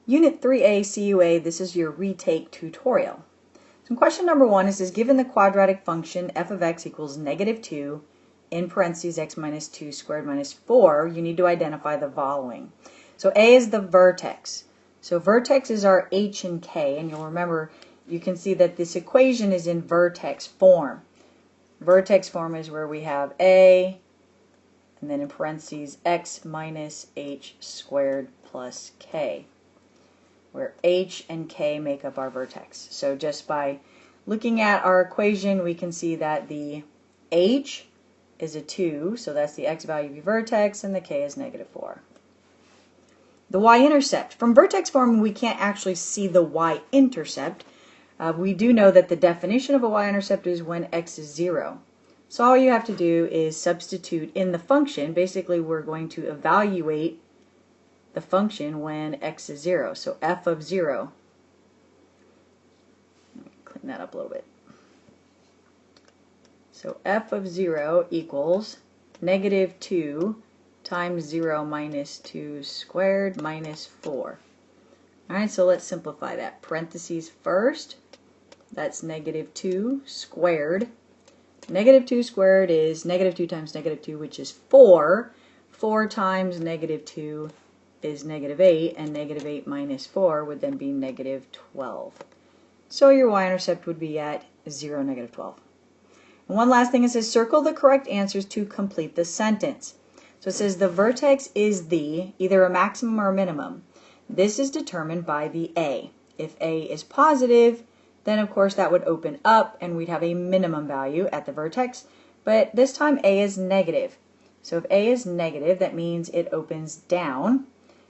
Unit 3A CUA, this is your retake tutorial. So question number 1 is given the quadratic function f of x equals -2 in parentheses x minus 2 squared minus 4, you need to identify the following. So A is the vertex. So vertex is our h and k, and you'll remember, you can see that this equation is in vertex form. Vertex form is where we have A, and then in parentheses x minus h squared plus k, where h and k make up our vertex. So just by looking at our equation, we can see that the h is a 2, so that's the x value of your vertex, and the k is -4. The y-intercept. From vertex form, we can't actually see the y-intercept. We do know that the definition of a y-intercept is when x is 0. So all you have to do is substitute in the function. Basically, we're going to evaluate the function when x is 0. So f of 0, let me clean that up a little bit. So f of 0 equals -2 times 0 minus 2 squared minus 4. Alright, so let's simplify that. Parentheses first, that's -2 squared. -2 squared is -2 times -2, which is 4. 4 times -2 is -8, and -8 minus 4 would then be -12. So your y-intercept would be at 0, -12. And one last thing, it says circle the correct answers to complete the sentence. So it says the vertex is the either a maximum or a minimum. This is determined by the A. If A is positive, then of course that would open up and we'd have a minimum value at the vertex, but this time A is negative. So if A is negative, that means it opens down,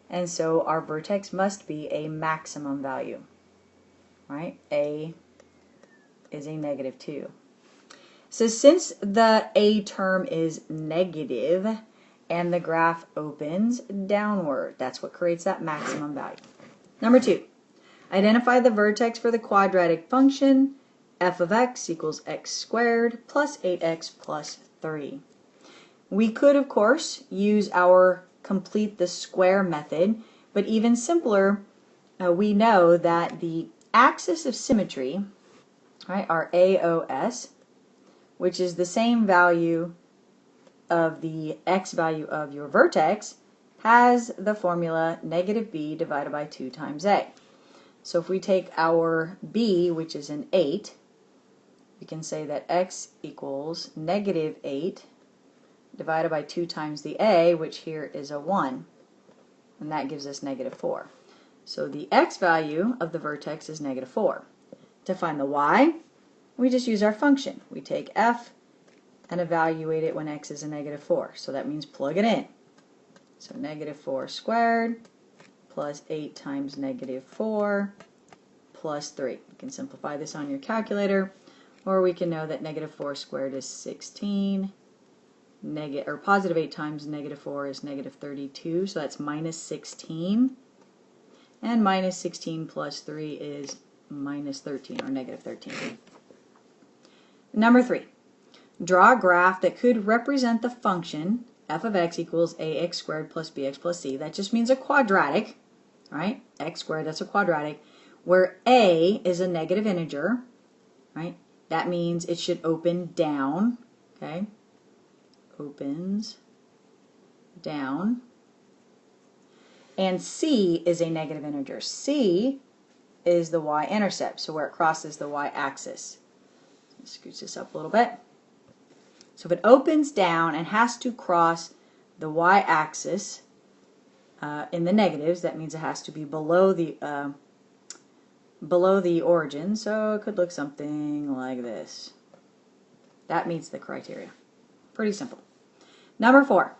and so our vertex must be a maximum value, right? A is a -2. So since the A term is negative and the graph opens downward, that's what creates that maximum value. Number 2, identify the vertex for the quadratic function f of x equals x squared plus 8x plus 3. We could, of course, use our complete the square method, but even simpler, we know that the axis of symmetry, right, our AOS, which is the same value of the x value of your vertex, has the formula -b divided by 2 times a. So if we take our b, which is an 8, we can say that x equals -8 divided by 2 times the a, which here is a 1, and that gives us -4. So the x value of the vertex is -4. To find the y, we just use our function. We take f and evaluate it when x is a -4. So that means plug it in. So -4 squared plus 8 times -4 plus 3. You can simplify this on your calculator, or we can know that -4 squared is 16. Positive 8 times -4 is -32, so that's -16. And -16 plus 3 is -13, or -13. Number 3, draw a graph that could represent the function f of x equals ax squared plus bx plus c. That just means a quadratic, right? X squared, that's a quadratic, where a is a negative integer, right? That means it should open down, okay? Opens down. And c is a negative integer. C is the y-intercept, so where it crosses the y-axis. Scooch this up a little bit. So if it opens down and has to cross the y-axis in the negatives, that means it has to be below the origin. So it could look something like this. That meets the criteria. Pretty simple. Number 4,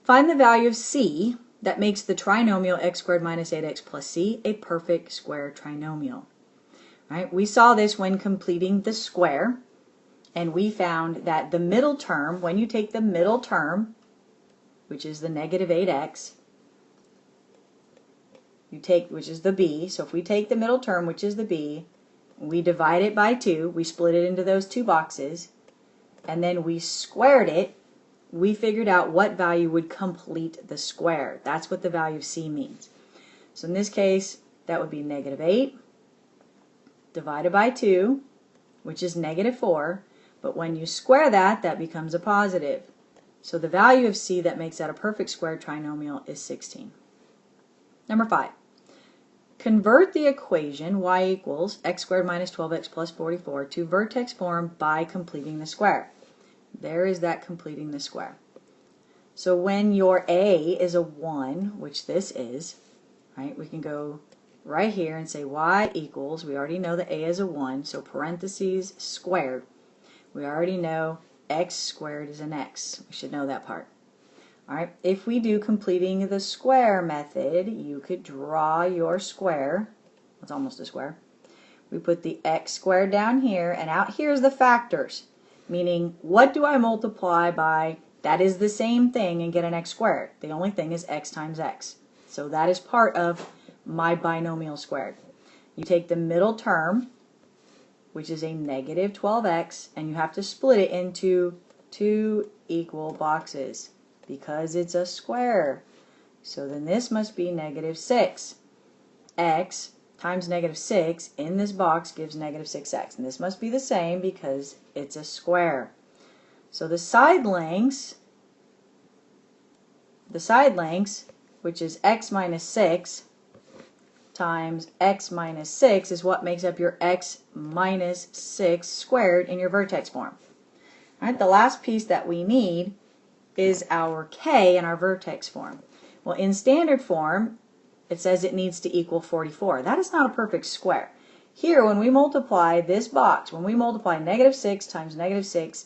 find the value of c that makes the trinomial x squared minus 8x plus c a perfect square trinomial. Right? We saw this when completing the square, and we found that the middle term, when you take the middle term, which is the -8x, which is the b, so if we take the middle term, which is the b, we divide it by 2, we split it into those 2 boxes, and then we squared it, we figured out what value would complete the square. That's what the value of c means. So in this case, that would be negative 8 divided by 2, which is negative 4. But when you square that, that becomes a positive. So the value of c that makes that a perfect square trinomial is 16. Number 5. Convert the equation y equals x squared minus 12x plus 44 to vertex form by completing the square. There is that completing the square. So when your a is a 1, which this is, right, we can go right here and say y equals, we already know that a is a 1, so parentheses squared. We already know x squared is an x. We should know that part. All right, if we do completing the square method, you could draw your square. It's almost a square. We put the x squared down here, and out here is the factors, meaning what do I multiply by that is the same thing and get an x squared. The only thing is x times x. So that is part of my binomial squared. You take the middle term, which is a negative 12x, and you have to split it into 2 equal boxes because it's a square. So then this must be negative 6. X times negative 6 in this box gives negative 6x. And this must be the same because it's a square. So the side lengths, which is x minus 6 times x minus 6 is what makes up your x minus 6 squared in your vertex form. All right, the last piece that we need is our k in our vertex form. Well, in standard form, it says it needs to equal 44. That is not a perfect square. Here, when we multiply this box, when we multiply negative 6 times negative 6,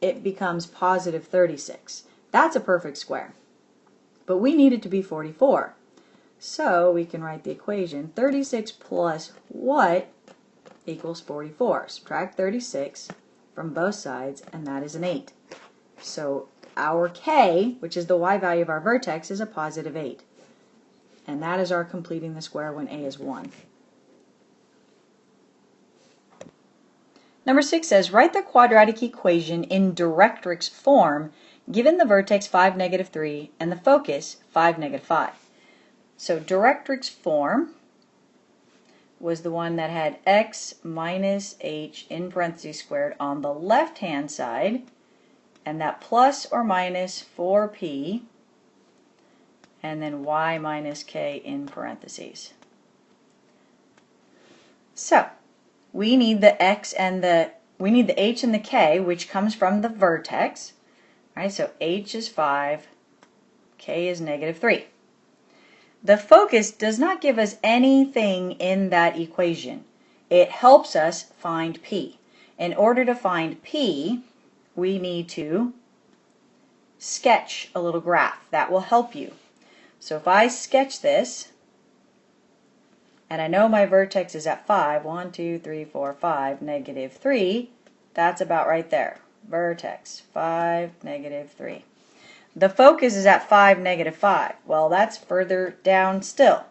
it becomes positive 36. That's a perfect square. But we need it to be 44. So we can write the equation 36 plus what equals 44. Subtract 36 from both sides, and that is an 8. So our k, which is the y value of our vertex, is a positive 8. And that is our completing the square when a is 1. Number 6 says, write the quadratic equation in directrix form given the vertex 5, negative 3 and the focus 5, negative 5. So directrix form was the one that had x minus h in parentheses squared on the left hand side, and that plus or minus 4p, and then y minus k in parentheses. So we need the h and the k, which comes from the vertex. All right, so h is 5, k is negative 3. The focus does not give us anything in that equation. It helps us find p. In order to find p, we need to sketch a little graph. That will help you. So if I sketch this, and I know my vertex is at 5, 1, 2, 3, 4, 5, negative 3, that's about right there. Vertex, 5, negative 3. The focus is at 5, negative 5. Well, that's further down still.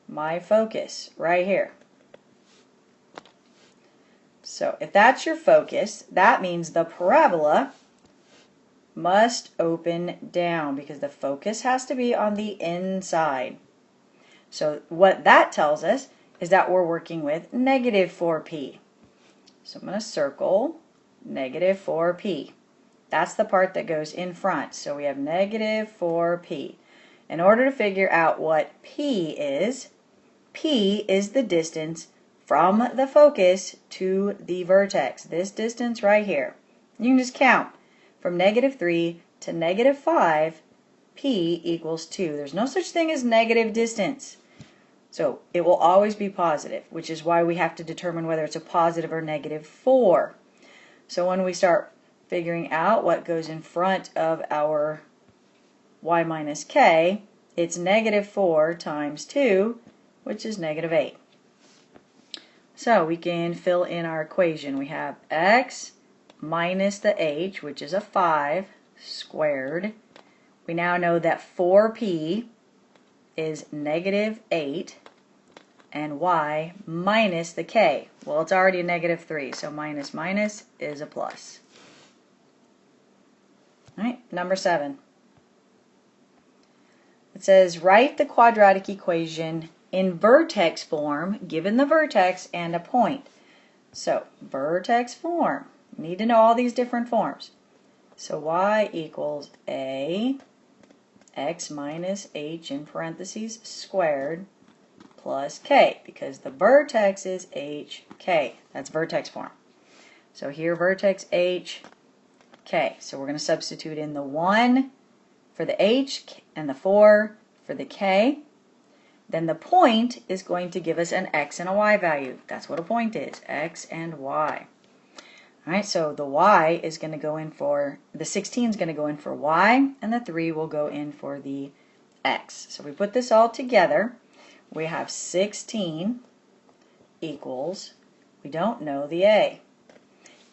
My focus, right here. So if that's your focus, that means the parabola must open down because the focus has to be on the inside. So what that tells us is that we're working with negative 4p. So I'm going to circle negative 4p. That's the part that goes in front. So we have negative 4p. In order to figure out what p is the distance from the focus to the vertex. This distance right here. You can just count. From negative 3 to negative 5, p equals 2. There's no such thing as negative distance. So it will always be positive, which is why we have to determine whether it's a positive or negative 4. So when we start figuring out what goes in front of our y minus k, it's negative 4 times 2, which is negative 8. So we can fill in our equation. We have x minus the h, which is a 5, squared. We now know that 4p is negative 8, and y minus the k. Well, it's already a negative 3, so minus minus is a plus. All right, number 7. It It says write the quadratic equation in vertex form, given the vertex and a point. So vertex form, you need to know all these different forms. So y equals a x minus h in parentheses squared plus k, because the vertex is hk. That's vertex form. So here vertex h, k. So we're going to substitute in the 1 for the h and the 4 for the k. Then the point is going to give us an x and a y value. That's what a point is, x and y. Alright, so the y is going to go in for, the 16 is going to go in for y, and the 3 will go in for the x. So we put this all together. We have 16 equals, we don't know the a.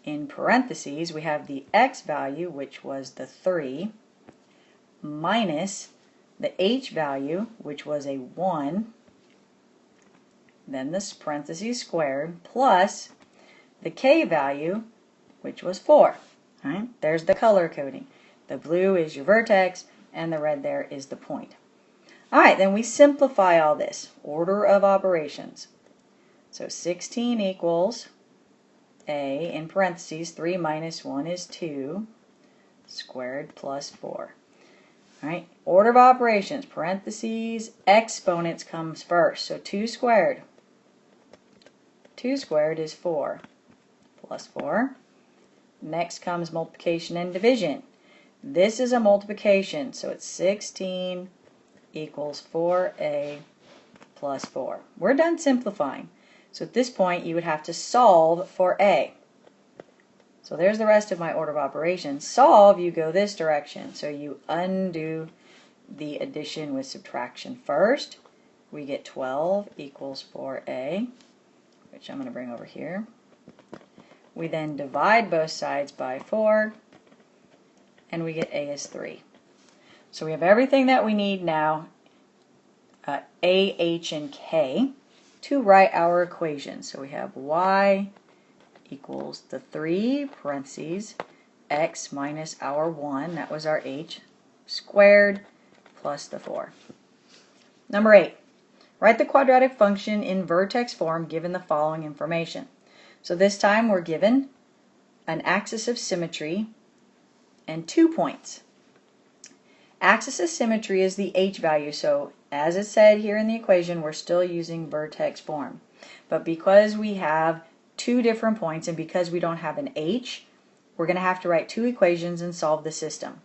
In parentheses, we have the x value, which was the 3, minus the h value, which was a 1, then this parentheses squared, plus the k value, which was 4. All right? There's the color coding. The blue is your vertex, and the red there is the point. All right, then we simplify all this. Order of operations. So 16 equals a, in parentheses, 3 minus 1 is 2, squared plus 4. All right, order of operations, parentheses, exponents comes first. So 2 squared. 2 squared is 4 plus 4. Next comes multiplication and division. This is a multiplication, so it's 16 equals 4a plus 4. We're done simplifying. So at this point, you would have to solve for a. So there's the rest of my order of operations. Solve, you go this direction. So you undo the addition with subtraction first. We get 12 equals 4a, which I'm going to bring over here. We then divide both sides by 4, and we get a is 3. So we have everything that we need now, a, h, and k, to write our equation. So we have y equals the 3, parentheses, x minus our 1, that was our h, squared, plus the 4. Number 8, write the quadratic function in vertex form given the following information. So this time we're given an axis of symmetry and 2 points. Axis of symmetry is the h value, so as it said here in the equation, we're still using vertex form. But because we have 2 different points and because we don't have an h, we're going to have to write 2 equations and solve the system.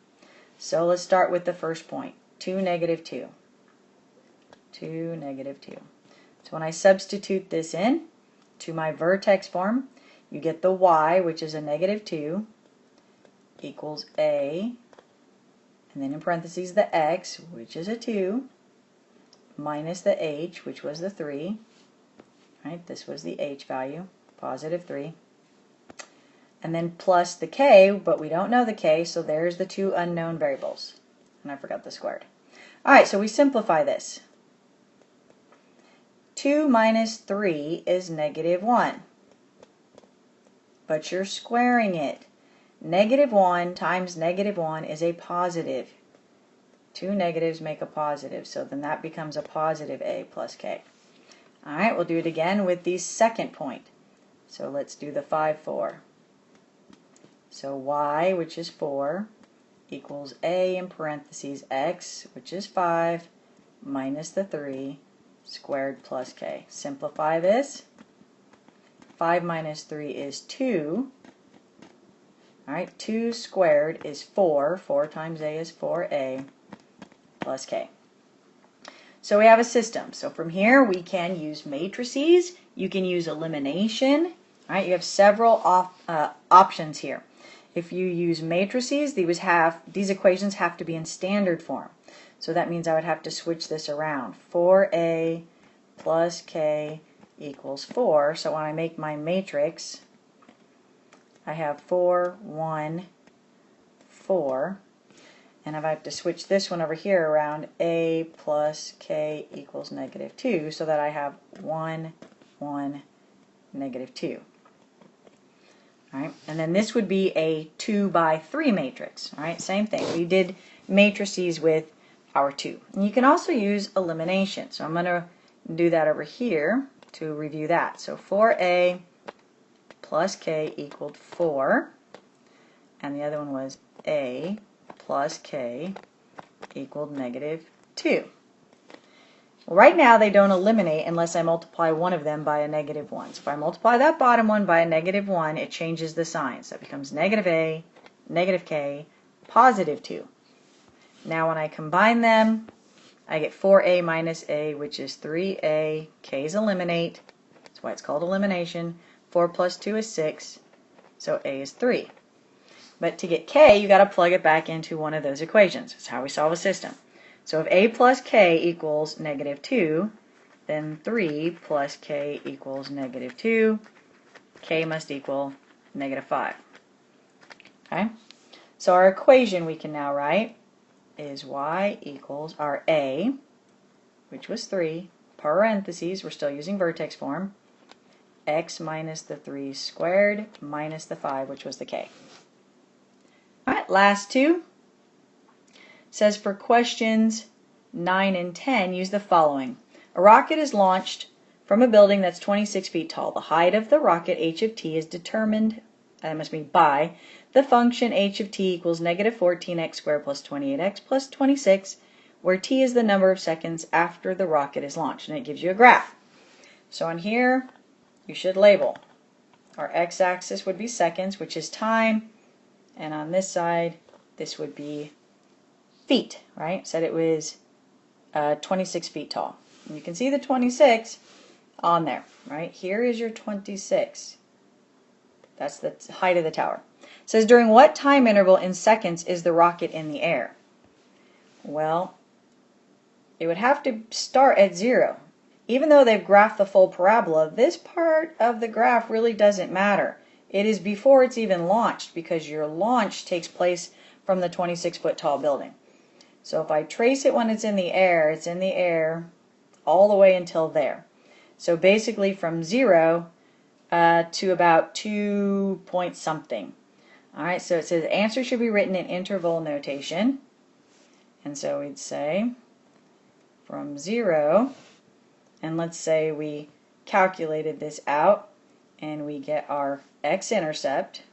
So let's start with the first point, 2, negative 2. 2, negative 2. So when I substitute this in to my vertex form, you get the y, which is a negative 2, equals a, and then in parentheses the x, which is a 2, minus the h, which was the 3. Right, this was the h value, positive 3. And then plus the k, but we don't know the k, so there's the 2 unknown variables. And I forgot the squared. All right, so we simplify this. 2 minus 3 is negative 1. But you're squaring it. Negative 1 times negative 1 is a positive. 2 negatives make a positive, so then that becomes a positive a plus k. All right, we'll do it again with the second point. So let's do the 5, 4. So y, which is 4, equals a in parentheses x, which is 5, minus the 3, squared plus k. Simplify this. 5 minus 3 is 2. All right, 2 squared is 4. 4 times a is 4a plus k. So we have a system. So from here we can use matrices. You can use elimination. All right, you have several options here. If you use matrices, these equations have to be in standard form. So that means I would have to switch this around. 4a plus k equals 4. So when I make my matrix, I have 4, 1, 4. And if I have to switch this one over here around, a plus k equals negative 2, so that I have 1, 1, negative 2. All right, and then this would be a 2 by 3 matrix. All right, same thing. We did matrices with our 2. And you can also use elimination. So I'm going to do that over here to review that. So 4a plus k equaled 4. And the other one was a plus k equaled negative 2. Well, right now they don't eliminate unless I multiply one of them by a negative 1. So if I multiply that bottom one by a negative 1, it changes the sign. So it becomes negative a, negative k, positive 2. Now when I combine them, I get 4a minus a, which is 3a. K's eliminate. That's why it's called elimination. 4 plus 2 is 6. So a is 3. But to get k, you got to plug it back into one of those equations. That's how we solve a system. So if a plus k equals negative 2, then 3 plus k equals negative 2. K must equal negative 5. Okay? So our equation we can now write is y equals our a, which was 3, parentheses, we're still using vertex form, x minus the 3 squared minus the 5, which was the k. All right, last two. Says for questions 9 and 10, use the following. A rocket is launched from a building that's 26 feet tall. The height of the rocket, h of t, is determined, that must be by, the function h of t equals negative 14x squared plus 28x plus 26, where t is the number of seconds after the rocket is launched. And it gives you a graph. So on here, you should label. Our x-axis would be seconds, which is time. And on this side, this would be feet, right? Said it was 26 feet tall. And you can see the 26 on there, right? Here is your 26. That's the height of the tower. It says, during what time interval in seconds is the rocket in the air? Well, it would have to start at 0. Even though they've graphed the full parabola, this part of the graph really doesn't matter. It is before it's even launched, because your launch takes place from the 26-foot tall building. So if I trace it when it's in the air all the way until there. So basically from 0 to about 2 point something. Alright, so it says answer should be written in interval notation. And so we'd say from 0, and let's say we calculated this out, and we get our x-intercept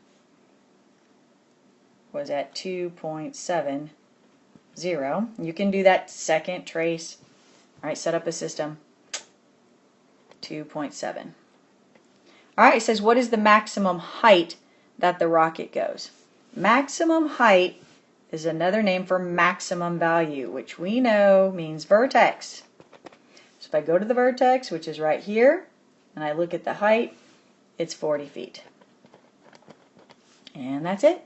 was at 2.70. You can do that second, trace, alright, set up a system, 2.7. Alright, it says what is the maximum height that the rocket goes? Maximum height is another name for maximum value, which we know means vertex. So if I go to the vertex, which is right here, and I look at the height, it's 40 feet. And that's it.